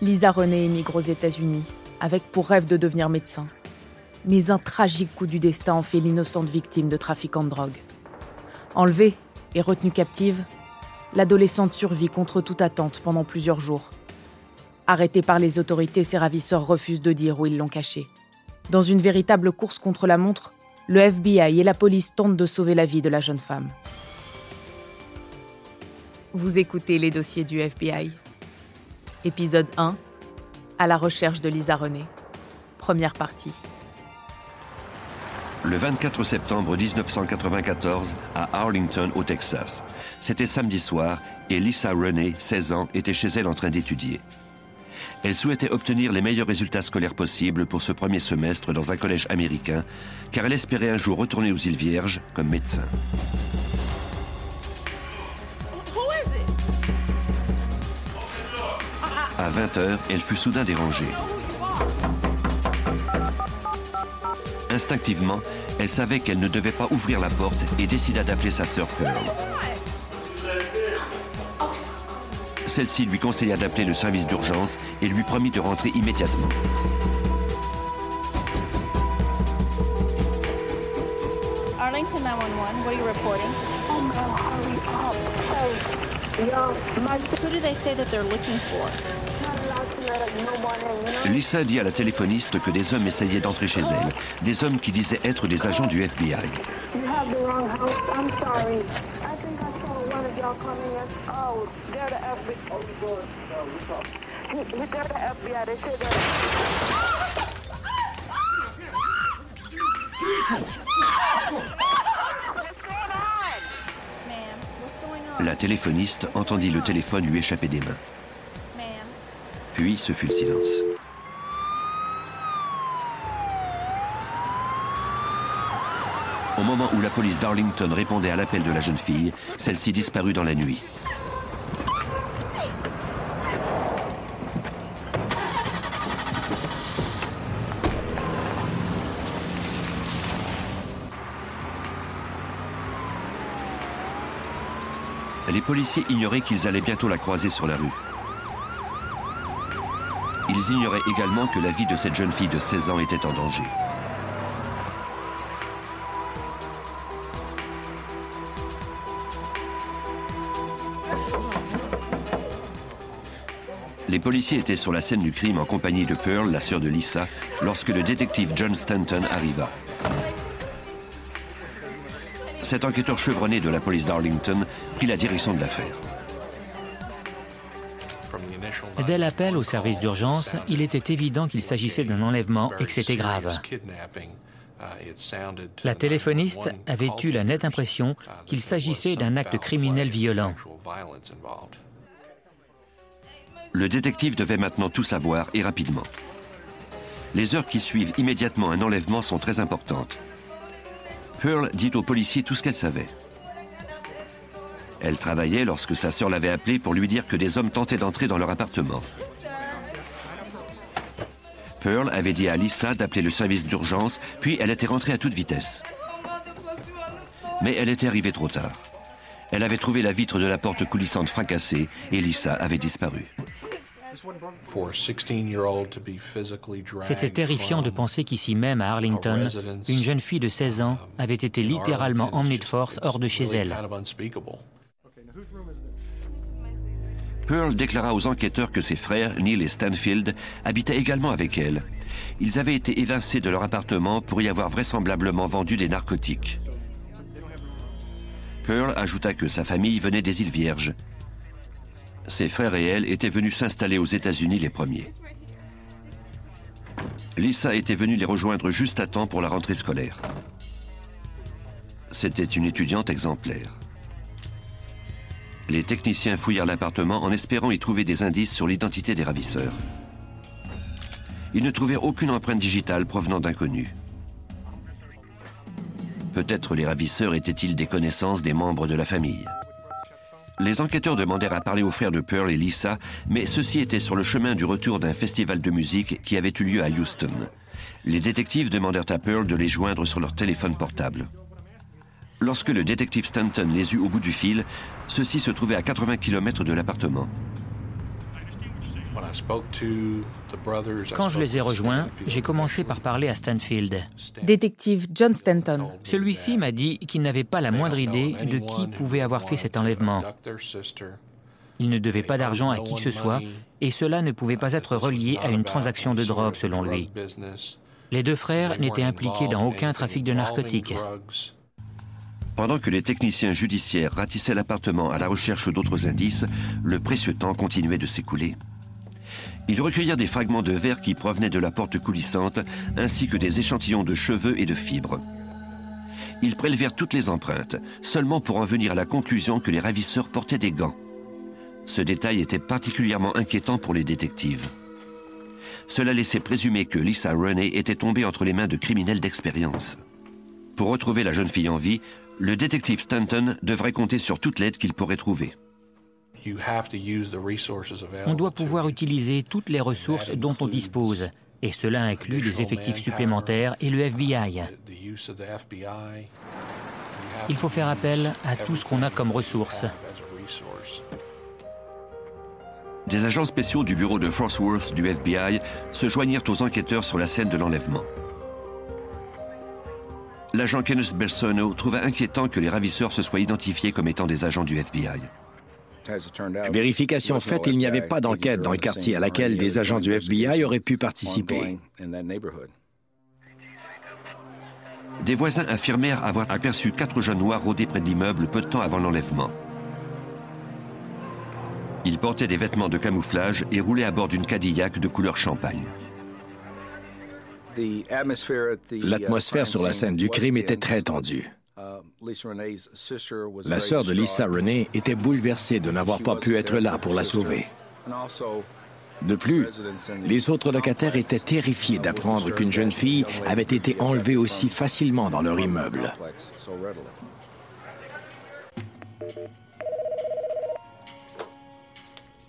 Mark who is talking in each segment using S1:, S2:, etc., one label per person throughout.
S1: Lisa Renée émigre aux États-Unis, avec pour rêve de devenir médecin. Mais un tragique coup du destin en fait l'innocente victime de trafiquants de drogue. Enlevée et retenue captive, l'adolescente survit contre toute attente pendant plusieurs jours. Arrêtée par les autorités, ses ravisseurs refusent de dire où ils l'ont cachée. Dans une véritable course contre la montre, le FBI et la police tentent de sauver la vie de la jeune femme. Vous écoutez les dossiers du FBI. Épisode 1, à la recherche de Lisa Renée. Première partie.
S2: Le 24 septembre 1994, à Arlington, au Texas. C'était samedi soir et Lisa Renée, 16 ans, était chez elle en train d'étudier. Elle souhaitait obtenir les meilleurs résultats scolaires possibles pour ce premier semestre dans un collège américain, car elle espérait un jour retourner aux îles Vierges comme médecin. À 20h, elle fut soudain dérangée. Instinctivement, elle savait qu'elle ne devait pas ouvrir la porte et décida d'appeler sa sœur Pearl. Celle-ci lui conseilla d'appeler le service d'urgence et lui promit de rentrer immédiatement.
S3: Arlington 911, what are you reporting? Oh no, hurry up. Who do they say that they're looking for?
S2: Lisa dit à la téléphoniste que des hommes essayaient d'entrer chez elle, des hommes qui disaient être des agents du FBI. La téléphoniste entendit le téléphone lui échapper des mains. Puis ce fut le silence. Au moment où la police d'Arlington répondait à l'appel de la jeune fille, celle-ci disparut dans la nuit. Les policiers ignoraient qu'ils allaient bientôt la croiser sur la rue. Ils ignoraient également que la vie de cette jeune fille de 16 ans était en danger. Les policiers étaient sur la scène du crime en compagnie de Pearl, la sœur de Lisa, lorsque le détective John Stanton arriva. Cet enquêteur chevronné de la police d'Arlington prit la direction de l'affaire.
S4: Dès l'appel au service d'urgence, il était évident qu'il s'agissait d'un enlèvement et que c'était grave. La téléphoniste avait eu la nette impression qu'il s'agissait d'un acte criminel violent.
S2: Le détective devait maintenant tout savoir et rapidement. Les heures qui suivent immédiatement un enlèvement sont très importantes. Pearl dit aux policiers tout ce qu'elle savait. Elle travaillait lorsque sa sœur l'avait appelée pour lui dire que des hommes tentaient d'entrer dans leur appartement. Pearl avait dit à Lisa d'appeler le service d'urgence, puis elle était rentrée à toute vitesse. Mais elle était arrivée trop tard. Elle avait trouvé la vitre de la porte coulissante fracassée et Lisa avait disparu.
S4: C'était terrifiant de penser qu'ici même à Arlington, une jeune fille de 16 ans avait été littéralement emmenée de force hors de chez elle.
S2: Pearl déclara aux enquêteurs que ses frères, Neil et Stanfield, habitaient également avec elle. Ils avaient été évincés de leur appartement pour y avoir vraisemblablement vendu des narcotiques. Pearl ajouta que sa famille venait des îles Vierges. Ses frères et elle étaient venus s'installer aux États-Unis les premiers. Lisa était venue les rejoindre juste à temps pour la rentrée scolaire. C'était une étudiante exemplaire. Les techniciens fouillèrent l'appartement en espérant y trouver des indices sur l'identité des ravisseurs. Ils ne trouvèrent aucune empreinte digitale provenant d'inconnus. Peut-être les ravisseurs étaient-ils des connaissances des membres de la famille. Les enquêteurs demandèrent à parler aux frères de Pearl et Lisa, mais ceux-ci étaient sur le chemin du retour d'un festival de musique qui avait eu lieu à Houston. Les détectives demandèrent à Pearl de les joindre sur leur téléphone portable. Lorsque le détective Stanton les eut au bout du fil, ceux-ci se trouvaient à 80 km de l'appartement.
S4: Quand je les ai rejoints, j'ai commencé par parler à Stanfield.
S1: Détective John Stanton.
S4: Celui-ci m'a dit qu'il n'avait pas la moindre idée de qui pouvait avoir fait cet enlèvement. Il ne devait pas d'argent à qui que ce soit, et cela ne pouvait pas être relié à une transaction de drogue, selon lui. Les deux frères n'étaient impliqués dans aucun trafic de narcotiques.
S2: Pendant que les techniciens judiciaires ratissaient l'appartement à la recherche d'autres indices, le précieux temps continuait de s'écouler. Ils recueillirent des fragments de verre qui provenaient de la porte coulissante, ainsi que des échantillons de cheveux et de fibres. Ils prélevèrent toutes les empreintes, seulement pour en venir à la conclusion que les ravisseurs portaient des gants. Ce détail était particulièrement inquiétant pour les détectives. Cela laissait présumer que Lisa Renee était tombée entre les mains de criminels d'expérience. Pour retrouver la jeune fille en vie, le détective Stanton devrait compter sur toute l'aide qu'il pourrait trouver.
S4: On doit pouvoir utiliser toutes les ressources dont on dispose, et cela inclut des effectifs supplémentaires et le FBI. Il faut faire appel à tout ce qu'on a comme ressources.
S2: Des agents spéciaux du bureau de Fort Worth du FBI se joignirent aux enquêteurs sur la scène de l'enlèvement. L'agent Kenneth Bersono trouva inquiétant que les ravisseurs se soient identifiés comme étant des agents du FBI.
S5: Vérification faite, il n'y avait pas d'enquête dans le quartier à laquelle des agents du FBI auraient pu participer.
S2: Des voisins affirmèrent avoir aperçu 4 jeunes noirs rôder près de l'immeuble peu de temps avant l'enlèvement. Ils portaient des vêtements de camouflage et roulaient à bord d'une Cadillac de couleur champagne.
S5: L'atmosphère sur la scène du crime était très tendue. La sœur de Lisa Renee était bouleversée de n'avoir pas pu être là pour la sauver. De plus, les autres locataires étaient terrifiés d'apprendre qu'une jeune fille avait été enlevée aussi facilement dans leur immeuble.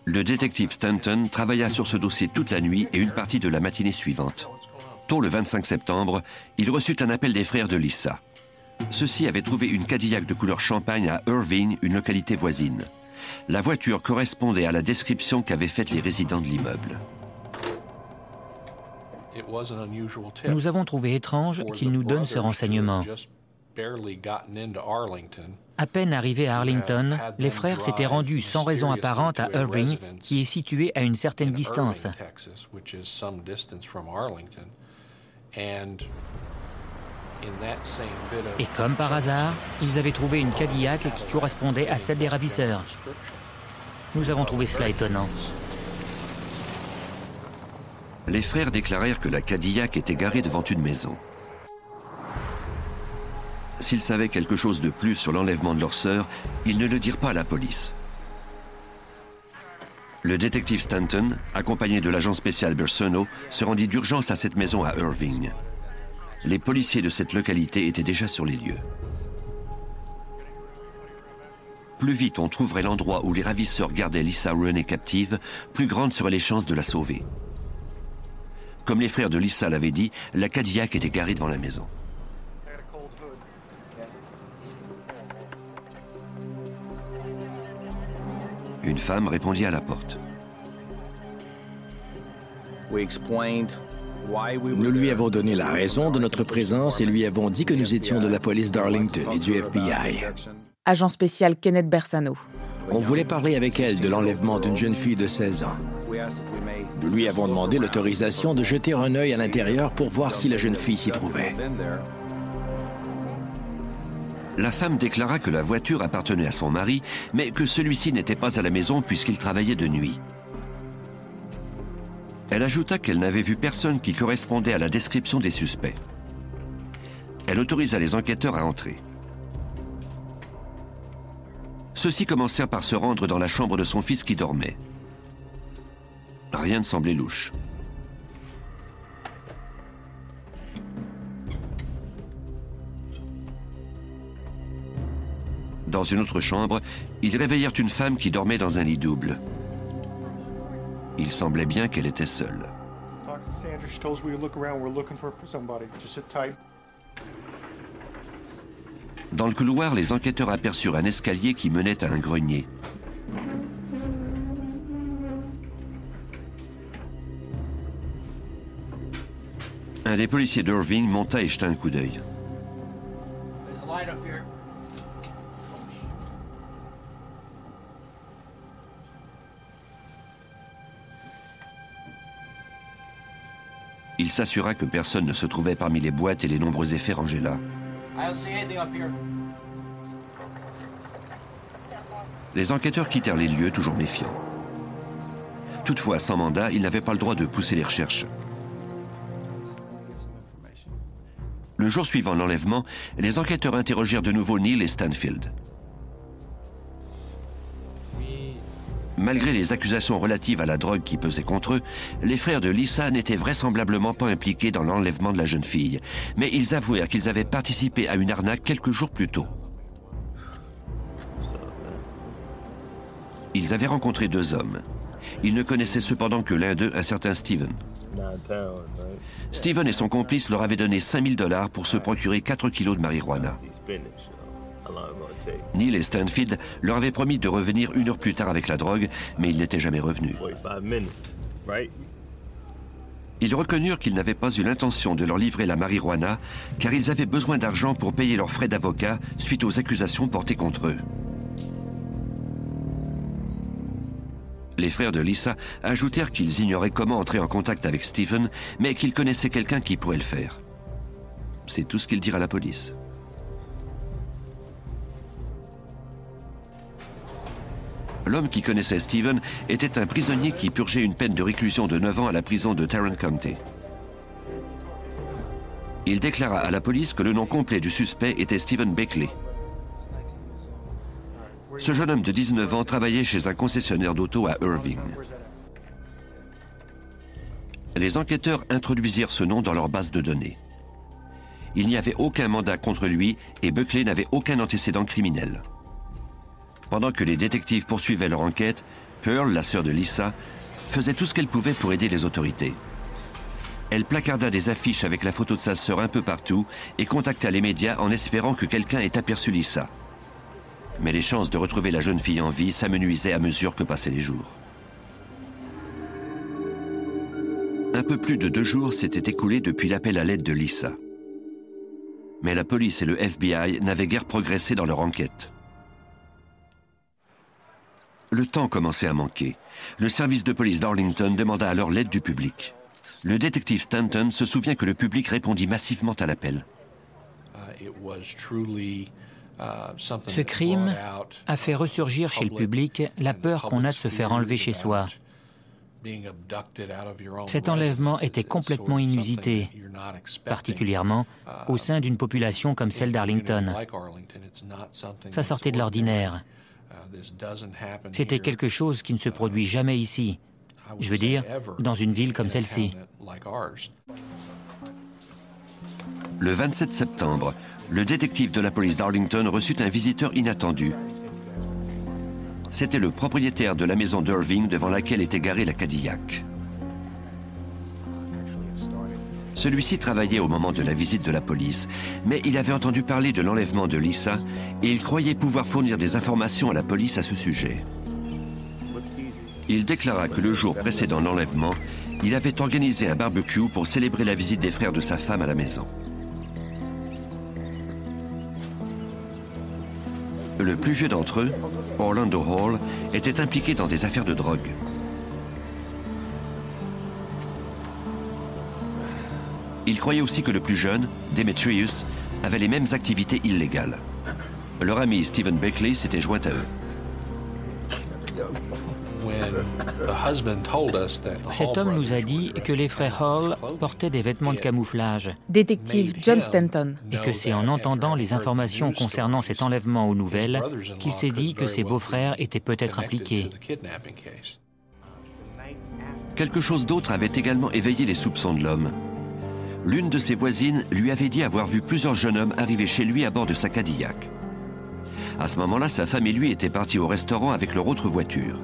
S2: Le détective Stanton travailla sur ce dossier toute la nuit et une partie de la matinée suivante. Tôt le 25 septembre, il reçut un appel des frères de Lisa. Ceux-ci avaient trouvé une Cadillac de couleur champagne à Irving, une localité voisine. La voiture correspondait à la description qu'avaient faite les résidents de l'immeuble.
S4: Nous avons trouvé étrange qu'il nous donne ce renseignement. À peine arrivés à Arlington, les frères s'étaient rendus sans raison apparente à Irving, qui est situé à une certaine distance. Et comme par hasard, ils avaient trouvé une Cadillac qui correspondait à celle des ravisseurs. Nous avons trouvé cela étonnant.
S2: Les frères déclarèrent que la Cadillac était garée devant une maison. S'ils savaient quelque chose de plus sur l'enlèvement de leur sœur, ils ne le dirent pas à la police. Le détective Stanton, accompagné de l'agent spécial Bersono, se rendit d'urgence à cette maison à Irving. Les policiers de cette localité étaient déjà sur les lieux. Plus vite on trouverait l'endroit où les ravisseurs gardaient Lisa Renee captive, plus grandes seraient les chances de la sauver. Comme les frères de Lisa l'avaient dit, la Cadillac était garée devant la maison. Une femme répondit à la porte.
S5: Nous lui avons donné la raison de notre présence et lui avons dit que nous étions de la police d'Arlington et du FBI.
S1: Agent spécial Kenneth Bersono.
S5: On voulait parler avec elle de l'enlèvement d'une jeune fille de 16 ans. Nous lui avons demandé l'autorisation de jeter un œil à l'intérieur pour voir si la jeune fille s'y trouvait.
S2: La femme déclara que la voiture appartenait à son mari, mais que celui-ci n'était pas à la maison puisqu'il travaillait de nuit. Elle ajouta qu'elle n'avait vu personne qui correspondait à la description des suspects. Elle autorisa les enquêteurs à entrer. Ceux-ci commencèrent par se rendre dans la chambre de son fils qui dormait. Rien ne semblait louche. Dans une autre chambre, ils réveillèrent une femme qui dormait dans un lit double. Il semblait bien qu'elle était seule. Dans le couloir, les enquêteurs aperçurent un escalier qui menait à un grenier. Un des policiers d'Irving monta et jeta un coup d'œil. Il s'assura que personne ne se trouvait parmi les boîtes et les nombreux effets rangés là. Les enquêteurs quittèrent les lieux, toujours méfiants. Toutefois, sans mandat, ils n'avaient pas le droit de pousser les recherches. Le jour suivant l'enlèvement, les enquêteurs interrogèrent de nouveau Neil et Stanfield. Malgré les accusations relatives à la drogue qui pesaient contre eux, les frères de Lisa n'étaient vraisemblablement pas impliqués dans l'enlèvement de la jeune fille, mais ils avouèrent qu'ils avaient participé à une arnaque quelques jours plus tôt. Ils avaient rencontré deux hommes. Ils ne connaissaient cependant que l'un d'eux, un certain Steven. Steven et son complice leur avaient donné 5 000 $ pour se procurer 4 kilos de marijuana. Neil et Stanfield leur avaient promis de revenir 1 heure plus tard avec la drogue, mais ils n'étaient jamais revenus. Ils reconnurent qu'ils n'avaient pas eu l'intention de leur livrer la marijuana, car ils avaient besoin d'argent pour payer leurs frais d'avocat suite aux accusations portées contre eux. Les frères de Lisa ajoutèrent qu'ils ignoraient comment entrer en contact avec Stephen, mais qu'ils connaissaient quelqu'un qui pourrait le faire. C'est tout ce qu'ils dirent à la police. L'homme qui connaissait Stephen était un prisonnier qui purgeait une peine de réclusion de 9 ans à la prison de Tarrant County. Il déclara à la police que le nom complet du suspect était Stephen Beckley. Ce jeune homme de 19 ans travaillait chez un concessionnaire d'auto à Irving. Les enquêteurs introduisirent ce nom dans leur base de données. Il n'y avait aucun mandat contre lui et Beckley n'avait aucun antécédent criminel. Pendant que les détectives poursuivaient leur enquête, Pearl, la sœur de Lisa, faisait tout ce qu'elle pouvait pour aider les autorités. Elle placarda des affiches avec la photo de sa sœur un peu partout et contacta les médias en espérant que quelqu'un ait aperçu Lisa. Mais les chances de retrouver la jeune fille en vie s'amenuisaient à mesure que passaient les jours. Un peu plus de 2 jours s'étaient écoulés depuis l'appel à l'aide de Lisa. Mais la police et le FBI n'avaient guère progressé dans leur enquête. Le temps commençait à manquer. Le service de police d'Arlington demanda alors l'aide du public. Le détective Stanton se souvient que le public répondit massivement à l'appel.
S4: Ce crime a fait ressurgir chez le public la peur qu'on a de se faire enlever chez soi. Cet enlèvement était complètement inusité, particulièrement au sein d'une population comme celle d'Arlington. Ça sortait de l'ordinaire. C'était quelque chose qui ne se produit jamais ici. Je veux dire, dans une ville comme celle-ci.
S2: Le 27 septembre, le détective de la police d'Arlington reçut un visiteur inattendu. C'était le propriétaire de la maison d'Irving devant laquelle était garée la Cadillac. Celui-ci travaillait au moment de la visite de la police, mais il avait entendu parler de l'enlèvement de Lisa et il croyait pouvoir fournir des informations à la police à ce sujet. Il déclara que le jour précédant l'enlèvement, il avait organisé un barbecue pour célébrer la visite des frères de sa femme à la maison. Le plus vieux d'entre eux, Orlando Hall, était impliqué dans des affaires de drogue. Il croyait aussi que le plus jeune, Demetrius, avait les mêmes activités illégales. Leur ami Stephen Beckley s'était joint à eux.
S4: Cet homme nous a dit que les frères Hall portaient des vêtements de camouflage.
S1: Détective John Stanton.
S4: Et que c'est en entendant les informations concernant cet enlèvement aux nouvelles qu'il s'est dit que ses beaux-frères étaient peut-être impliqués.
S2: Quelque chose d'autre avait également éveillé les soupçons de l'homme. L'une de ses voisines lui avait dit avoir vu plusieurs jeunes hommes arriver chez lui à bord de sa Cadillac. À ce moment-là, sa femme et lui étaient partis au restaurant avec leur autre voiture.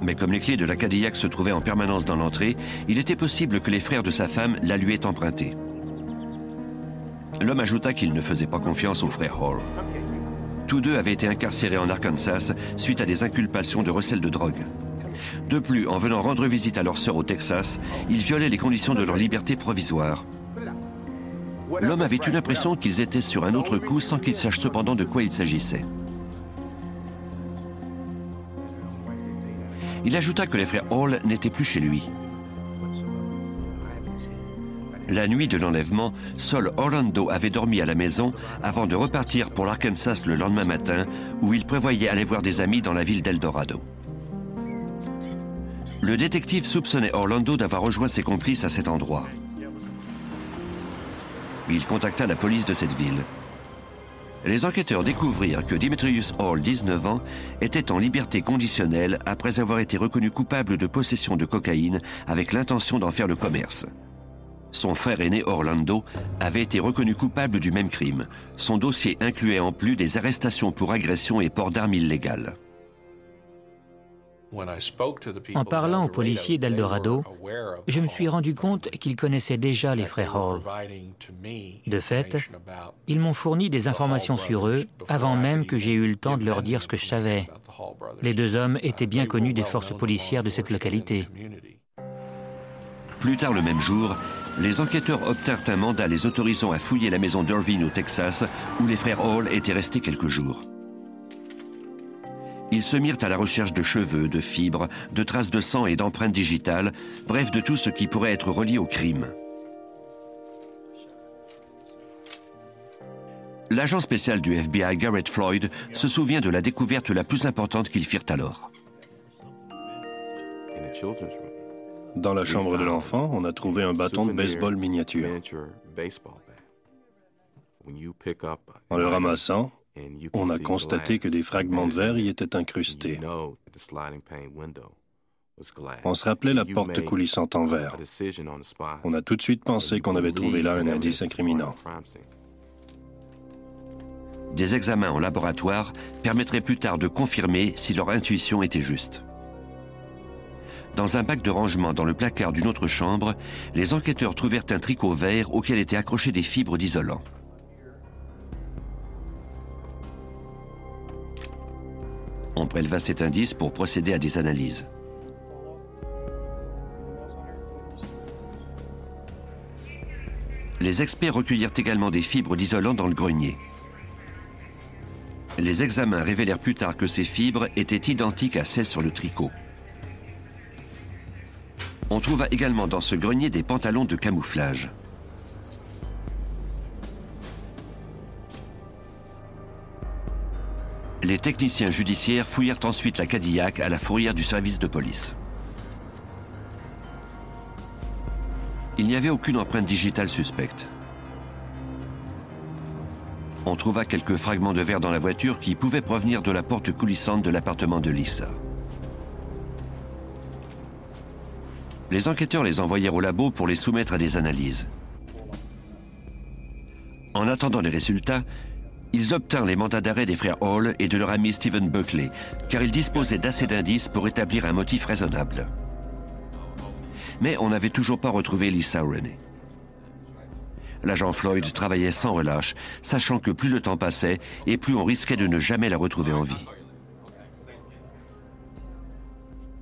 S2: Mais comme les clés de la Cadillac se trouvaient en permanence dans l'entrée, il était possible que les frères de sa femme la lui aient empruntée. L'homme ajouta qu'il ne faisait pas confiance aux frères Hall. Tous deux avaient été incarcérés en Arkansas suite à des inculpations de recel de drogue. De plus, en venant rendre visite à leur sœur au Texas, ils violaient les conditions de leur liberté provisoire. L'homme avait eu l'impression qu'ils étaient sur un autre coup sans qu'ils sachent cependant de quoi il s'agissait. Il ajouta que les frères Hall n'étaient plus chez lui. La nuit de l'enlèvement, seul Orlando avait dormi à la maison avant de repartir pour l'Arkansas le lendemain matin, où il prévoyait aller voir des amis dans la ville d'Eldorado. Le détective soupçonnait Orlando d'avoir rejoint ses complices à cet endroit. Il contacta la police de cette ville. Les enquêteurs découvrirent que Demetrius Hall, 19 ans, était en liberté conditionnelle après avoir été reconnu coupable de possession de cocaïne avec l'intention d'en faire le commerce. Son frère aîné Orlando avait été reconnu coupable du même crime. Son dossier incluait en plus des arrestations pour agression et port d'armes illégales.
S4: En parlant aux policiers d'Eldorado, je me suis rendu compte qu'ils connaissaient déjà les frères Hall. De fait, ils m'ont fourni des informations sur eux avant même que j'aie eu le temps de leur dire ce que je savais. Les deux hommes étaient bien connus des forces policières de cette localité.
S2: Plus tard le même jour, les enquêteurs obtinrent un mandat les autorisant à fouiller la maison d'Irvine au Texas, où les frères Hall étaient restés quelques jours. Ils se mirent à la recherche de cheveux, de fibres, de traces de sang et d'empreintes digitales, bref de tout ce qui pourrait être relié au crime. L'agent spécial du FBI, Garrett Floyd, se souvient de la découverte la plus importante qu'ils firent alors.
S6: Dans la chambre de l'enfant, on a trouvé un bâton de baseball miniature. En le ramassant, on a constaté que des fragments de verre y étaient incrustés. On se rappelait la porte coulissante en verre. On a tout de suite pensé qu'on avait trouvé là un indice incriminant.
S2: Des examens en laboratoire permettraient plus tard de confirmer si leur intuition était juste. Dans un bac de rangement dans le placard d'une autre chambre, les enquêteurs trouvèrent un tricot vert auquel étaient accrochées des fibres d'isolant. On préleva cet indice pour procéder à des analyses. Les experts recueillirent également des fibres d'isolant dans le grenier. Les examens révélèrent plus tard que ces fibres étaient identiques à celles sur le tricot. On trouva également dans ce grenier des pantalons de camouflage. Les techniciens judiciaires fouillèrent ensuite la Cadillac à la fourrière du service de police. Il n'y avait aucune empreinte digitale suspecte. On trouva quelques fragments de verre dans la voiture qui pouvaient provenir de la porte coulissante de l'appartement de Lisa. Les enquêteurs les envoyèrent au labo pour les soumettre à des analyses. En attendant les résultats, ils obtinrent les mandats d'arrêt des frères Hall et de leur ami Stephen Buckley, car ils disposaient d'assez d'indices pour établir un motif raisonnable. Mais on n'avait toujours pas retrouvé Lisa Renee. L'agent Floyd travaillait sans relâche, sachant que plus le temps passait et plus on risquait de ne jamais la retrouver en vie.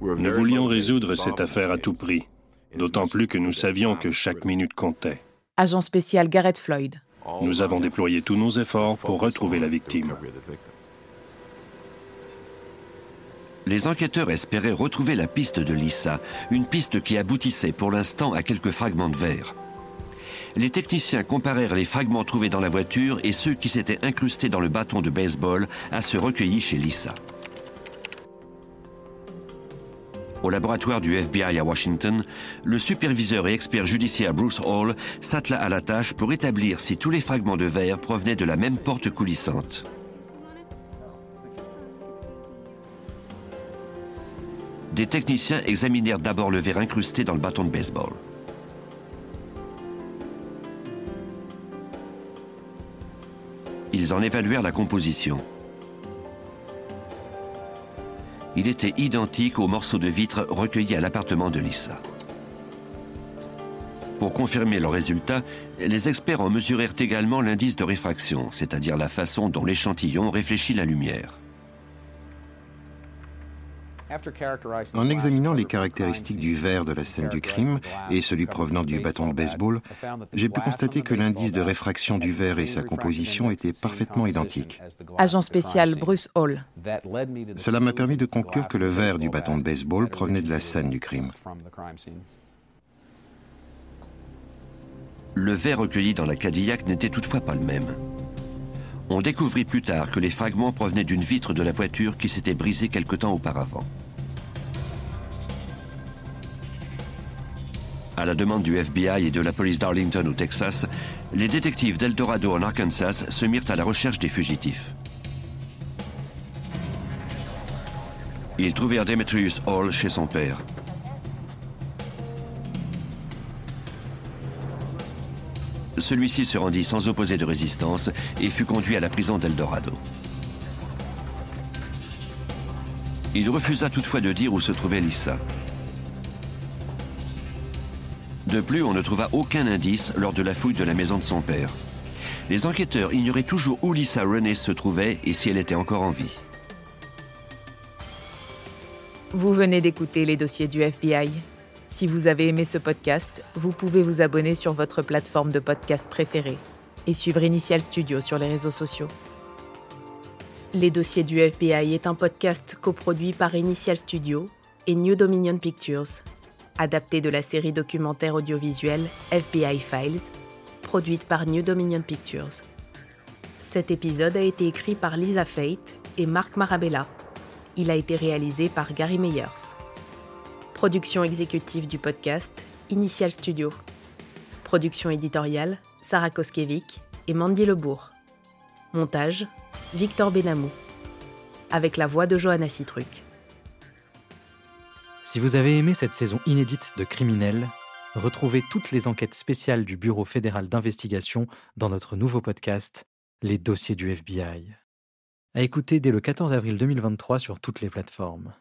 S6: Nous voulions résoudre cette affaire à tout prix, d'autant plus que nous savions que chaque minute comptait.
S1: Agent spécial Garrett Floyd.
S6: Nous avons déployé tous nos efforts pour retrouver la victime.
S2: Les enquêteurs espéraient retrouver la piste de Lisa, une piste qui aboutissait pour l'instant à quelques fragments de verre. Les techniciens comparèrent les fragments trouvés dans la voiture et ceux qui s'étaient incrustés dans le bâton de baseball à ceux recueillis chez Lisa. Au laboratoire du FBI à Washington, le superviseur et expert judiciaire Bruce Hall s'attela à la tâche pour établir si tous les fragments de verre provenaient de la même porte coulissante. Des techniciens examinèrent d'abord le verre incrusté dans le bâton de baseball. Ils en évaluèrent la composition. Il était identique aux morceaux de vitre recueillis à l'appartement de Lisa. Pour confirmer leurs résultats, les experts en mesurèrent également l'indice de réfraction, c'est-à-dire la façon dont l'échantillon réfléchit la lumière.
S7: En examinant les caractéristiques du verre de la scène du crime et celui provenant du bâton de baseball, j'ai pu constater que l'indice de réfraction du verre et sa composition étaient parfaitement identiques.
S1: Agent spécial Bruce Hall.
S7: Cela m'a permis de conclure que le verre du bâton de baseball provenait de la scène du crime.
S2: Le verre recueilli dans la Cadillac n'était toutefois pas le même. On découvrit plus tard que les fragments provenaient d'une vitre de la voiture qui s'était brisée quelque temps auparavant. À la demande du FBI et de la police d'Arlington au Texas, les détectives d'El Dorado en Arkansas se mirent à la recherche des fugitifs. Ils trouvèrent Demetrius Hall chez son père. Celui-ci se rendit sans opposer de résistance et fut conduit à la prison d'El Dorado. Il refusa toutefois de dire où se trouvait Lisa. De plus, on ne trouva aucun indice lors de la fouille de la maison de son père. Les enquêteurs ignoraient toujours où Lisa Renée se trouvait et si elle était encore en vie.
S1: Vous venez d'écouter les dossiers du FBI. Si vous avez aimé ce podcast, vous pouvez vous abonner sur votre plateforme de podcast préférée et suivre Initial Studio sur les réseaux sociaux. Les dossiers du FBI est un podcast coproduit par Initial Studio et New Dominion Pictures, adapté de la série documentaire audiovisuelle FBI Files, produite par New Dominion Pictures. Cet épisode a été écrit par Lisa Fate et Mark Marabella. Il a été réalisé par Gary Meyers. Production exécutive du podcast, Initial Studio. Production éditoriale, Sarah Koskiewicz et Mandy Lebourg. Montage, Victor Benamou. Avec la voix de Johanna Citruc.
S8: Si vous avez aimé cette saison inédite de Criminels, retrouvez toutes les enquêtes spéciales du Bureau fédéral d'investigation dans notre nouveau podcast, Les dossiers du FBI. À écouter dès le 14 avril 2023 sur toutes les plateformes.